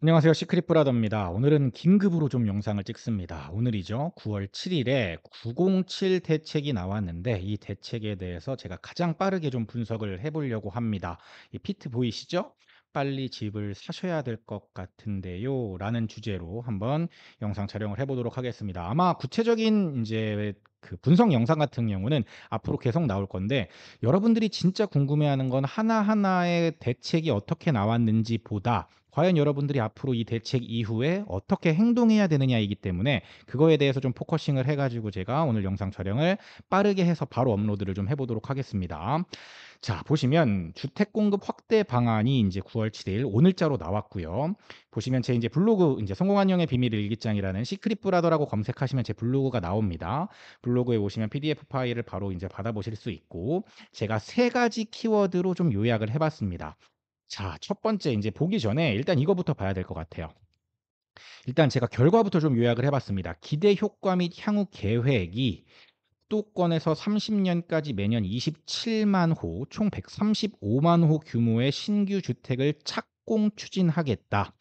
안녕하세요. 시크릿 브라더입니다. 오늘은 긴급으로 좀 영상을 찍습니다. 오늘이죠. 9월 7일에 907 대책이 나왔는데 이 대책에 대해서 제가 가장 빠르게 좀 분석을 해보려고 합니다. 이 피트 보이시죠? 빨리 집을 사셔야 될 것 같은데요. 라는 주제로 한번 영상 촬영을 해보도록 하겠습니다. 아마 구체적인 이제 그 분석 영상 같은 경우는 앞으로 계속 나올 건데 여러분들이 진짜 궁금해하는 건 하나하나의 대책이 어떻게 나왔는지 보다 과연 여러분들이 앞으로 이 대책 이후에 어떻게 행동해야 되느냐이기 때문에 그거에 대해서 좀 포커싱을 해가지고 제가 오늘 영상 촬영을 빠르게 해서 바로 업로드를 좀 해보도록 하겠습니다. 자, 보시면 주택 공급 확대 방안이 이제 9월 7일 오늘자로 나왔고요. 보시면 제 이제 블로그 이제 성공한 영의 비밀 일기장이라는 시크릿 브라더라고 검색하시면 제 블로그가 나옵니다. 블로그에 오시면 PDF 파일을 바로 이제 받아보실 수 있고 제가 세 가지 키워드로 좀 요약을 해봤습니다. 자, 첫 번째 이제 보기 전에 일단 이거부터 봐야 될 것 같아요. 일단 제가 결과부터 좀 요약을 해 봤습니다. 기대 효과 및 향후 계획이 수도권에서 30년까지 매년 27만 호, 총 135만 호 규모의 신규 주택을 착공 추진하겠다.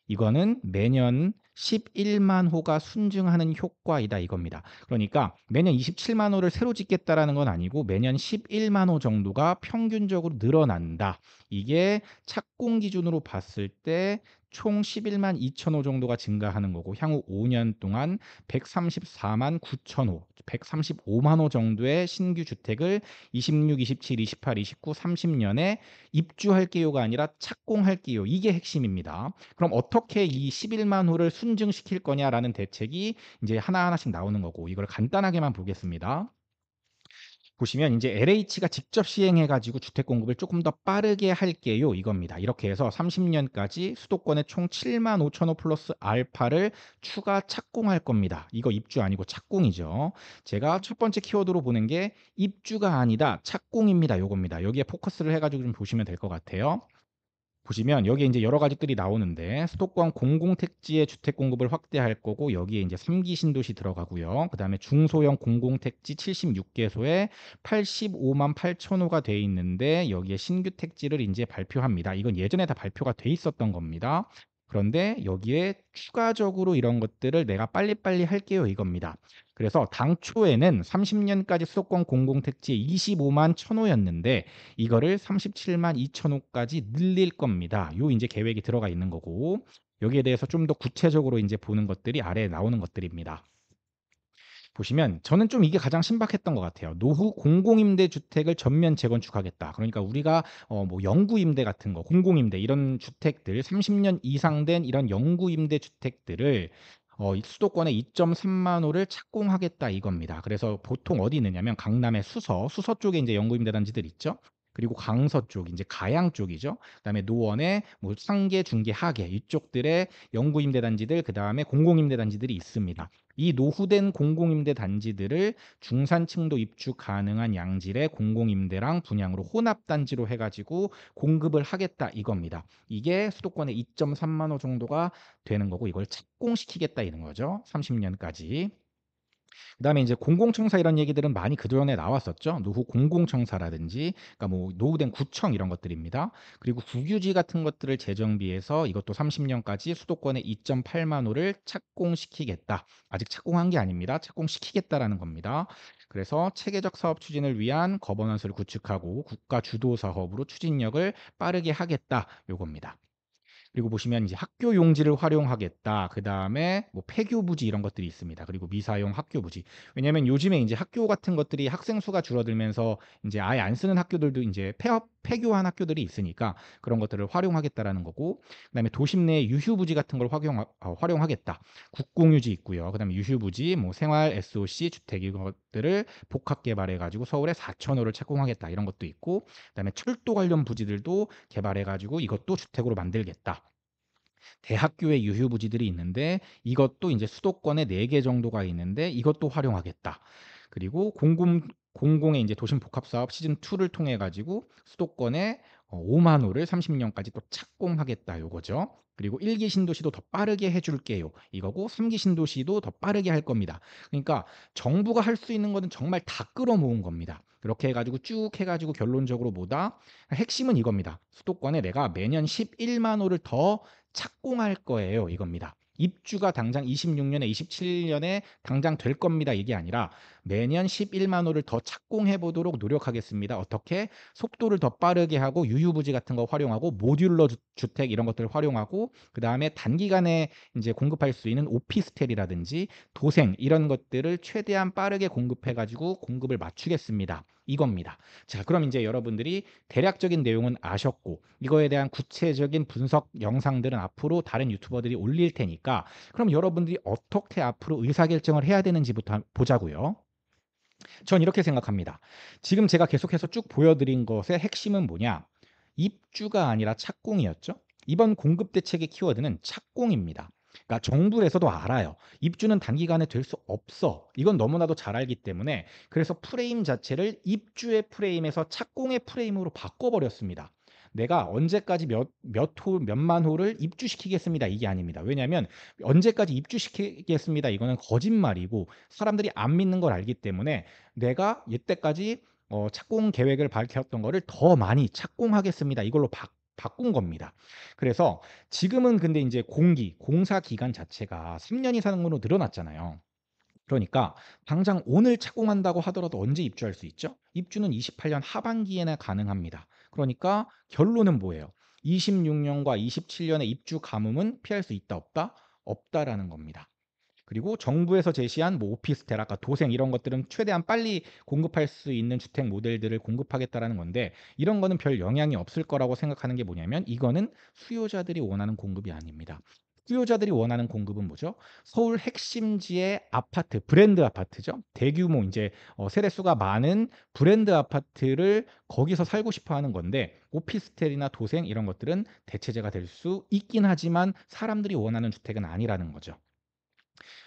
이거는 매년 11만 호가 순증하는 효과이다 이겁니다. 그러니까 매년 27만 호를 새로 짓겠다라는 건 아니고 매년 11만 호 정도가 평균적으로 늘어난다. 이게 착공 기준으로 봤을 때 총 11만 2천 호 정도가 증가하는 거고 향후 5년 동안 134만 9천 호, 135만 호 정도의 신규 주택을 26, 27, 28, 29, 30년에 입주할게요가 아니라 착공할게요. 이게 핵심입니다. 그럼 어떻게 이 11만 호를 순증시킬 거냐라는 대책이 이제 하나하나씩 나오는 거고 이걸 간단하게만 보겠습니다. 보시면 이제 LH가 직접 시행해 가지고 주택 공급을 조금 더 빠르게 할게요 이겁니다. 이렇게 해서 30년까지 수도권에 총 7만 5천 호 플러스 알파를 추가 착공할 겁니다. 이거 입주 아니고 착공이죠. 제가 첫 번째 키워드로 보는 게 입주가 아니다 착공입니다. 요겁니다. 여기에 포커스를 해 가지고 좀 보시면 될 것 같아요. 보시면 여기에 이제 여러 가지들이 나오는데 수도권 공공택지의 주택 공급을 확대할 거고 여기에 이제 3기 신도시 들어가고요. 그다음에 중소형 공공택지 76개소에 85만 8천 호가 돼 있는데 여기에 신규 택지를 이제 발표합니다. 이건 예전에 다 발표가 돼 있었던 겁니다. 그런데 여기에 추가적으로 이런 것들을 내가 빨리빨리 할게요 이겁니다. 그래서 당초에는 30년까지 수도권 공공택지 25만 1,000호였는데 이거를 37만 2천 호까지 늘릴 겁니다. 요 이제 계획이 들어가 있는 거고 여기에 대해서 좀 더 구체적으로 이제 보는 것들이 아래에 나오는 것들입니다. 보시면 저는 좀 이게 가장 신박했던 것 같아요. 노후 공공임대 주택을 전면 재건축하겠다. 그러니까 우리가 뭐 영구임대 같은 거, 공공임대 이런 주택들 30년 이상 된 이런 영구임대 주택들을 이 수도권에 2.3만 호를 착공하겠다 이겁니다. 그래서 보통 어디 있느냐면 강남의 수서 쪽에 이제 영구임대 단지들 있죠. 그리고 강서 쪽, 이제 가양 쪽이죠. 그다음에 노원에 뭐 상계, 중계, 하계 이쪽들의 영구임대 단지들, 그다음에 공공임대 단지들이 있습니다. 이 노후된 공공임대 단지들을 중산층도 입주 가능한 양질의 공공임대랑 분양으로 혼합단지로 해가지고 공급을 하겠다 이겁니다. 이게 수도권의 2.3만 호 정도가 되는 거고 이걸 착공시키겠다 이런 거죠. 30년까지. 그다음에 이제 공공청사 이런 얘기들은 많이 그전에 나왔었죠. 노후 공공청사라든지 그러니까 뭐 노후된 구청 이런 것들입니다. 그리고 국유지 같은 것들을 재정비해서 이것도 30년까지 수도권에 2.8만 호를 착공시키겠다. 아직 착공한 게 아닙니다. 착공시키겠다라는 겁니다. 그래서 체계적 사업 추진을 위한 거버넌스를 구축하고 국가 주도 사업으로 추진력을 빠르게 하겠다. 요겁니다. 그리고 보시면 이제 학교 용지를 활용하겠다. 그다음에 뭐 폐교 부지 이런 것들이 있습니다. 그리고 미사용 학교 부지. 왜냐면 요즘에 이제 학교 같은 것들이 학생 수가 줄어들면서 이제 아예 안 쓰는 학교들도 이제 폐교한 학교들이 있으니까 그런 것들을 활용하겠다라는 거고. 그다음에 도심 내 유휴 부지 같은 걸 활용하겠다. 국공유지 있고요. 그다음에 유휴 부지, 뭐 생활 SOC 주택 이런 것들을 복합 개발해 가지고 서울에 4천 호를 착공하겠다. 이런 것도 있고. 그다음에 철도 관련 부지들도 개발해 가지고 이것도 주택으로 만들겠다. 대학교의 유휴부지들이 있는데 이것도 이제 수도권에 4개 정도가 있는데 이것도 활용하겠다. 그리고 공공의 이제 도심 복합 사업 시즌 2를 통해 가지고 수도권에 5만 호를 30년까지 또 착공하겠다 요거죠. 그리고 1기 신도시도 더 빠르게 해 줄게요. 이거고 3기 신도시도 더 빠르게 할 겁니다. 그러니까 정부가 할 수 있는 거는 정말 다 끌어모은 겁니다. 그렇게 해 가지고 쭉 해 가지고 결론적으로 뭐다? 핵심은 이겁니다. 수도권에 내가 매년 11만 호를 더 착공할 거예요 이겁니다. 입주가 당장 26 년에 27 년에 당장 될 겁니다 이게 아니라 매년 11만 호를 더 착공해 보도록 노력하겠습니다. 어떻게? 속도를 더 빠르게 하고 유휴부지 같은 거 활용하고 모듈러 주택 이런 것들을 활용하고 그다음에 단기간에 인제 공급할 수 있는 오피스텔이라든지 도생 이런 것들을 최대한 빠르게 공급해 가지고 공급을 맞추겠습니다. 이겁니다. 자 그럼 인제 여러분들이 대략적인 내용은 아셨고 이거에 대한 구체적인 분석 영상들은 앞으로 다른 유튜버들이 올릴 테니까 그럼 여러분들이 어떻게 앞으로 의사결정을 해야 되는지부터 보자고요. 전 이렇게 생각합니다. 지금 제가 계속해서 쭉 보여드린 것의 핵심은 뭐냐? 입주가 아니라 착공이었죠. 이번 공급 대책의 키워드는 착공입니다. 그러니까 정부에서도 알아요. 입주는 단기간에 될 수 없어. 이건 너무나도 잘 알기 때문에 그래서 프레임 자체를 입주의 프레임에서 착공의 프레임으로 바꿔버렸습니다. 내가 언제까지 몇만 호를 입주시키겠습니다. 이게 아닙니다. 왜냐하면 언제까지 입주시키겠습니다. 이거는 거짓말이고 사람들이 안 믿는 걸 알기 때문에 내가 이때까지 착공 계획을 밝혔던 거를 더 많이 착공하겠습니다. 이걸로 바꾼 겁니다. 그래서 지금은 근데 인제 공사 기간 자체가 3년 이상으로 늘어났잖아요. 그러니까 당장 오늘 착공한다고 하더라도 언제 입주할 수 있죠? 입주는 28년 하반기에나 가능합니다. 그러니까 결론은 뭐예요? 26 년과 27 년의 입주 가뭄은 피할 수 있다 없다? 없다라는 겁니다. 그리고 정부에서 제시한 뭐 오피스텔 아까 도생 이런 것들은 최대한 빨리 공급할 수 있는 주택 모델들을 공급하겠다라는 건데 이런 거는 별 영향이 없을 거라고 생각하는 게 뭐냐면 이거는 수요자들이 원하는 공급이 아닙니다. 수요자들이 원하는 공급은 뭐죠? 서울 핵심지의 아파트, 브랜드 아파트죠. 대규모 이제 세대 수가 많은 브랜드 아파트를 거기서 살고 싶어 하는 건데 오피스텔이나 도생 이런 것들은 대체재가 될 수 있긴 하지만 사람들이 원하는 주택은 아니라는 거죠.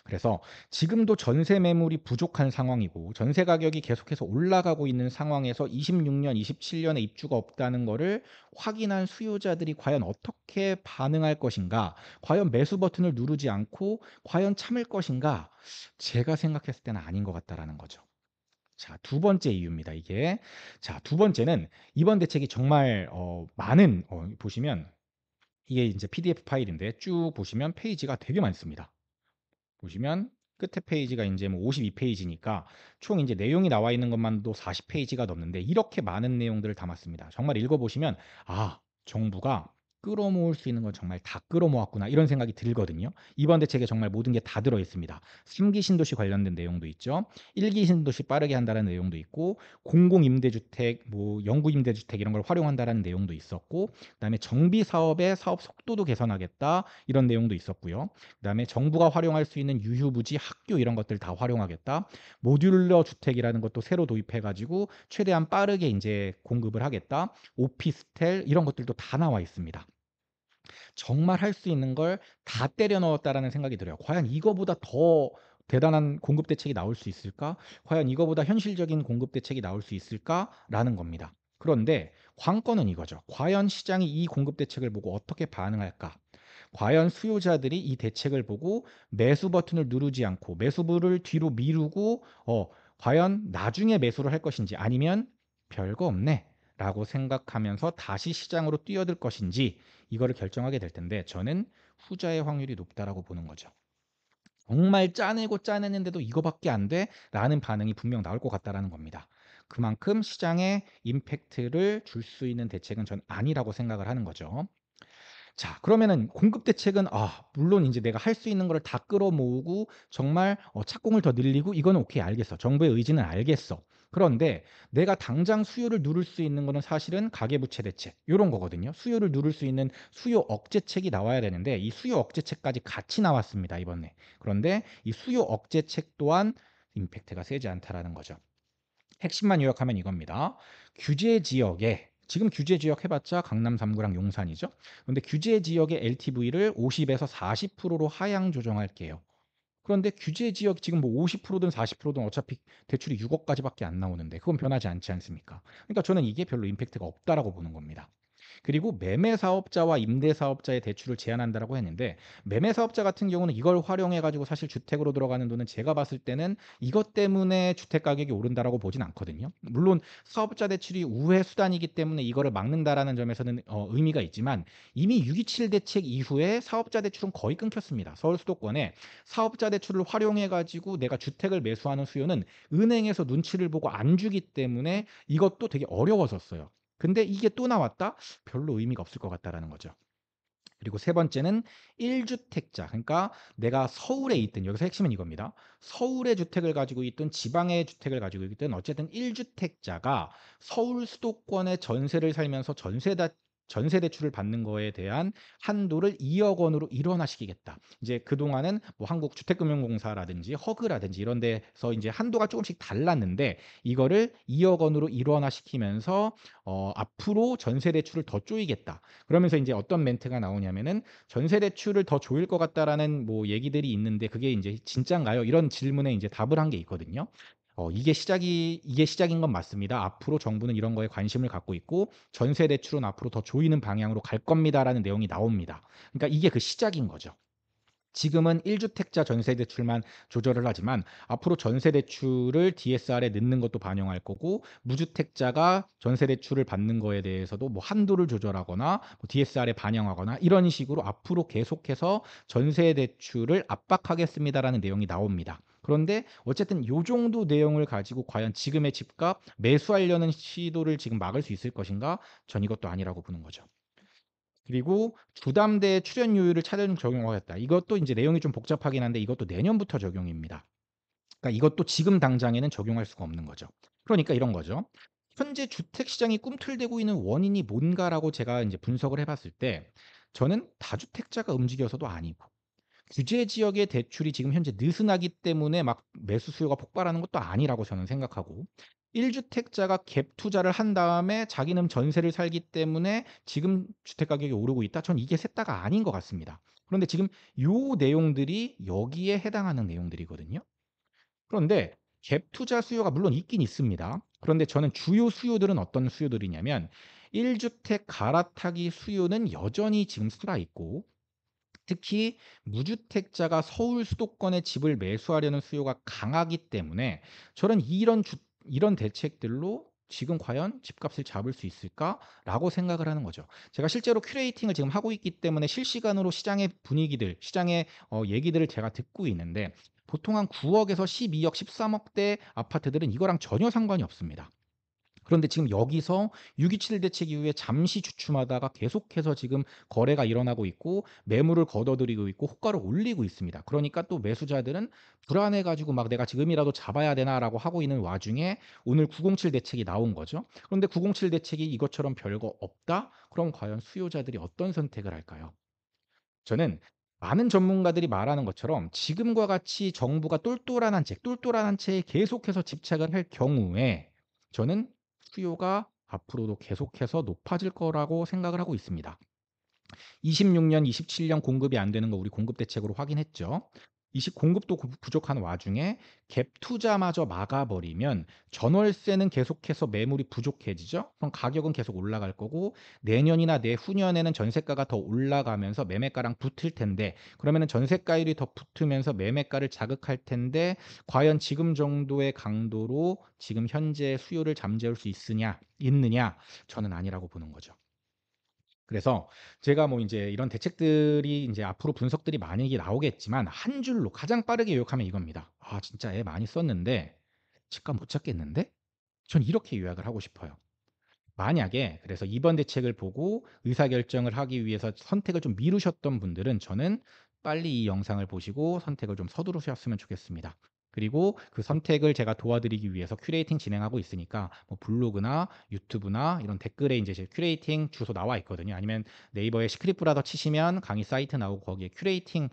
그래서 지금도 전세 매물이 부족한 상황이고 전세 가격이 계속해서 올라가고 있는 상황에서 26 년, 27 년에 입주가 없다는 거를 확인한 수요자들이 과연 어떻게 반응할 것인가? 과연 매수 버튼을 누르지 않고 과연 참을 것인가? 제가 생각했을 때는 아닌 것 같다라는 거죠. 자, 두 번째 이유입니다, 이게. 자, 두 번째는 이번 대책이 정말 많은 보시면 이게 이제 PDF 파일인데 쭉 보시면 페이지가 되게 많습니다. 보시면 끝에 페이지가 인제 뭐 52 페이지니까 총 인제 내용이 나와 있는 것만도 40 페이지가 넘는데 이렇게 많은 내용들을 담았습니다. 정말 읽어 보시면 '아 정부가 끌어모을 수 있는 걸 정말 다 끌어모았구나.' 이런 생각이 들거든요. 이번 대책에 정말 모든 게 다 들어 있습니다. 3기 신도시 관련된 내용도 있죠. 1기 신도시 빠르게 한다는 내용도 있고 공공 임대주택 뭐 영구 임대주택 이런 걸 활용한다라는 내용도 있었고 그다음에 정비 사업의 사업 속도도 개선하겠다 이런 내용도 있었고요. 그다음에 정부가 활용할 수 있는 유휴부지, 학교 이런 것들 다 활용하겠다. 모듈러 주택이라는 것도 새로 도입해 가지고 최대한 빠르게 인제 공급을 하겠다. 오피스텔 이런 것들도 다 나와 있습니다. 정말 할 수 있는 걸 다 때려 넣었다라는 생각이 들어요. '과연 이거보다 더 대단한 공급 대책이 나올 수 있을까? 과연 이거보다 현실적인 공급 대책이 나올 수 있을까?'라는 겁니다. 그런데 관건은 이거죠. '과연 시장이 이 공급 대책을 보고 어떻게 반응할까?' 과연 수요자들이 이 대책을 보고 매수 버튼을 누르지 않고 매수를 뒤로 미루고 과연 나중에 매수를 할 것인지 아니면 '별거 없네.'라고 생각하면서 다시 시장으로 뛰어들 것인지 이거를 결정하게 될 텐데 저는 후자의 확률이 높다라고 보는 거죠. '정말 짜내고 짜냈는데도 이거밖에 안 돼?'라는 반응이 분명 나올 것 같다라는 겁니다. 그만큼 시장에 임팩트를 줄 수 있는 대책은 전 아니라고 생각을 하는 거죠. 자 그러면은 공급 대책은 물론 인제 내가 할 수 있는 거를 다 끌어모으고 정말 착공을 더 늘리고 이거는 오케이 알겠어. 정부의 의지는 알겠어. 그런데 내가 당장 수요를 누를 수 있는 거는 사실은 가계부채 대책 요런 거거든요. 수요를 누를 수 있는 수요 억제책이 나와야 되는데 이 수요 억제책까지 같이 나왔습니다, 이번에. 그런데 이 수요 억제책 또한 임팩트가 세지 않다라는 거죠. 핵심만 요약하면 이겁니다. 규제 지역에 지금 규제 지역 해 봤자 강남 3 구랑 용산이죠. 근데 규제 지역의 LTV를 50 에서 40%로 하향 조정할게요. 그런데 규제 지역 지금 뭐 50%든 40%든 어차피 대출이 6억 까지밖에 안 나오는데 그건 변하지 않지 않습니까? 그러니까 저는 이게 별로 임팩트가 없다라고 보는 겁니다. 그리고 매매 사업자와 임대 사업자의 대출을 제한한다라고 했는데, 매매 사업자 같은 경우는 이걸 활용해 가지고 사실 주택으로 들어가는 돈은 제가 봤을 때는 이것 때문에 주택 가격이 오른다라고 보진 않거든요. 물론 사업자 대출이 우회 수단이기 때문에 이거를 막는다라는 점에서는 의미가 있지만, 이미 6.27 대책 이후에 사업자 대출은 거의 끊겼습니다. 서울 수도권에 사업자 대출을 활용해 가지고 내가 주택을 매수하는 수요는 은행에서 눈치를 보고 안 주기 때문에 이것도 되게 어려워졌어요. 근데 이게 또 나왔다? 별로 의미가 없을 것 같다라는 거죠. 그리고 세 번째는 1 주택자, 그러니까 내가 서울에 있든, 여기서 핵심은 이겁니다. 서울에 주택을 가지고 있든 지방에 주택을 가지고 있든 어쨌든 1 주택자가 서울 수도권에 전세를 살면서 전세 대출을 받는 거에 대한 한도를 2억 원으로 일원화시키겠다. 이제 그동안은 뭐 한국주택금융공사라든지 허그라든지 이런 데서 이제 한도가 조금씩 달랐는데, 이거를 2억 원으로 일원화시키면서 앞으로 전세 대출을 더 쪼이겠다. 그러면서 인제 어떤 멘트가 나오냐면은 "전세 대출을 더 조일 것 같다."라는 뭐 얘기들이 있는데, 그게 인제 "진짠가요?" 이런 질문에 인제 답을 한 게 있거든요. 이게 시작인 건 맞습니다. 앞으로 정부는 이런 거에 관심을 갖고 있고 "전세 대출은 앞으로 더 조이는 방향으로 갈 겁니다."라는 내용이 나옵니다. 그러니까 이게 그 시작인 거죠. 지금은 1 주택자 전세 대출만 조절을 하지만, 앞으로 전세 대출을 DSR에 넣는 것도 반영할 거고, 무주택자가 전세 대출을 받는 거에 대해서도 뭐 한도를 조절하거나 뭐 DSR에 반영하거나 이런 식으로 앞으로 계속해서 "전세 대출을 압박하겠습니다."라는 내용이 나옵니다. 그런데 어쨌든 요 정도 내용을 가지고 과연 지금의 집값 매수하려는 시도를 지금 막을 수 있을 것인가? 전 이것도 아니라고 보는 거죠. 그리고 주담대 출연료율을 차등 적용하겠다. 이것도 인제 내용이 좀 복잡하긴 한데, 이것도 내년부터 적용입니다. 그러니까 이것도 지금 당장에는 적용할 수가 없는 거죠. 그러니까 이런 거죠. '현재 주택 시장이 꿈틀대고 있는 원인이 뭔가.'라고 제가 인제 분석을 해 봤을 때, 저는 다주택자가 움직여서도 아니고, 규제 지역의 대출이 지금 현재 느슨하기 때문에 막 매수 수요가 폭발하는 것도 아니라고 저는 생각하고, 1 주택자가 갭 투자를 한 다음에 자기는 전세를 살기 때문에 지금 주택 가격이 오르고 있다. 전 이게 셋 다가 아닌 것 같습니다. 그런데 지금 요 내용들이 여기에 해당하는 내용들이거든요. 그런데 갭 투자 수요가 물론 있긴 있습니다. 그런데 저는 주요 수요들은 어떤 수요들이냐면, 1 주택 갈아타기 수요는 여전히 지금 살아 있고, 특히 무주택자가 서울 수도권에 집을 매수하려는 수요가 강하기 때문에, 저는 이런 대책들로 '지금 과연 집값을 잡을 수 있을까?'라고 생각을 하는 거죠. 제가 실제로 큐레이팅을 지금 하고 있기 때문에 실시간으로 시장의 분위기들, 시장의 얘기들을 제가 듣고 있는데, 보통 한 9억 에서 12억, 13억 대 아파트들은 이거랑 전혀 상관이 없습니다. 그런데 지금 여기서 6.27 대책 이후에 잠시 주춤하다가 계속해서 지금 거래가 일어나고 있고, 매물을 걷어들이고 있고 호가를 올리고 있습니다. 그러니까 또 매수자들은 불안해 가지고 막 '내가 지금이라도 잡아야 되나.'라고 하고 있는 와중에 오늘 907 대책이 나온 거죠. 그런데 907 대책이 이것처럼 별거 없다? 그럼 과연 수요자들이 어떤 선택을 할까요? 저는 많은 전문가들이 말하는 것처럼 지금과 같이 정부가 똘똘한 한 채에 계속해서 집착을 할 경우에, 저는 수요가 앞으로도 계속해서 높아질 거라고 생각을 하고 있습니다. 26년, 27년 공급이 안 되는 거 우리 공급 대책으로 확인했죠. 공급도 부족한 와중에 갭 투자마저 막아버리면 전월세는 계속해서 매물이 부족해지죠. 그럼 가격은 계속 올라갈 거고, 내년이나 내후년에는 전세가가 더 올라가면서 매매가랑 붙을 텐데, 그러면은 전세가율이 더 붙으면서 매매가를 자극할 텐데, 과연 지금 정도의 강도로 지금 현재 수요를 잠재울 수 있느냐? 저는 아니라고 보는 거죠. 그래서 제가 뭐 인제 이런 대책들이 인제 앞으로 분석들이 많이 나오겠지만, 한 줄로 가장 빠르게 요약하면 이겁니다. '아 진짜 애 많이 썼는데 집값 못 잡겠는데?' 전 이렇게 요약을 하고 싶어요. 만약에 그래서 이번 대책을 보고 의사결정을 하기 위해서 선택을 좀 미루셨던 분들은, 저는 빨리 이 영상을 보시고 선택을 좀 서두르셨으면 좋겠습니다. 그리고 그 선택을 제가 도와드리기 위해서 큐레이팅 진행하고 있으니까, 뭐 블로그나 유튜브나 이런 댓글에 인제 제 큐레이팅 주소 나와 있거든요. 아니면 네이버에 시크릿 브라더 치시면 강의 사이트 나오고 거기에 큐레이팅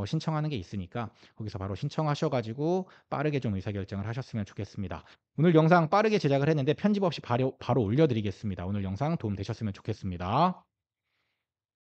신청하는 게 있으니까, 거기서 바로 신청하셔 가지고 빠르게 좀 의사결정을 하셨으면 좋겠습니다. 오늘 영상 빠르게 제작을 했는데 편집 없이 바로 올려 드리겠습니다. 오늘 영상 도움 되셨으면 좋겠습니다.